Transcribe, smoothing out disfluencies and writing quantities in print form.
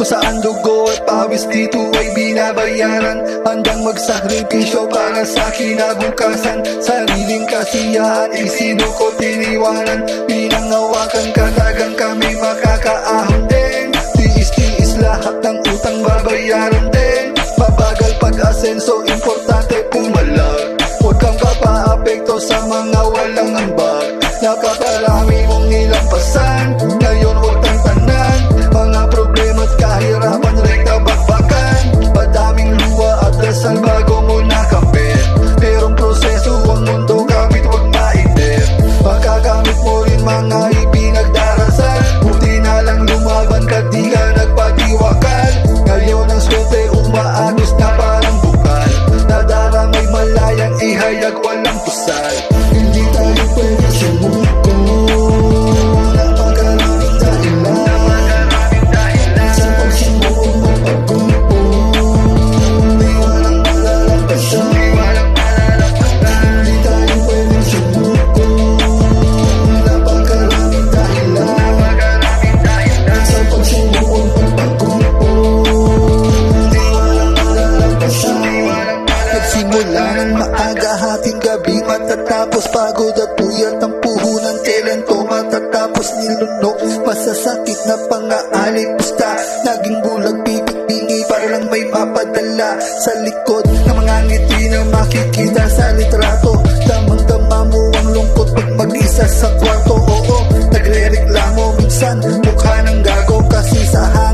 kung saan dugo at pawis dito ay binabayaran. Handang magsakripisyo para sa kinabukasan. Sariling kasiyahan isinuko tiniwanan. Pinangawakan katagang kami makakaahon din. Tiis-tiis lahat ng utang babayaran din. Mabagal pag-asenso, importante pumalag. Huwag kang papaapekto sa mga walang ambag. Napakarami mong nilampasan, ngayon huwag kang tanan. Mga problema at kahirapan, rekta bakbakan. Madaming luwa at dasal bago mo nakapit. Merong proseso ang mundo, gamit huwag maitip. Makagamit mo rin mga ipinagdarasal. Buti na lang lumaban ka, di ka nagpatiwakal. Ngayon ang swerte umaagos na parang bukal. Nadaramay malayang ihayag walang pusal. Hindi tayo pwede sumuko. Napakaraming dahilan sa pagsimuko magpagkupo. Di walang malalampasan. Hindi tayo pwede sumuko. Napakaraming dahilan sa pagsimuko magpagkupo. Di walang malalampasan. Nagsimula ng maaga, hating gabi matatapos. Pagod at puyat ang puhunan, kailan to matatapos? Nilunok, masasakit na pang-aalay. Pusta, naging bulag, bibig-bingi para lang may mapadala. Sa likod ng mga ngiti na makikita sa litrato. Damang-dama mo ang lungkot pag mag-isa sa kwarto. Oo, nagre-reklamo minsan, mukha ng gago kasi sa hangin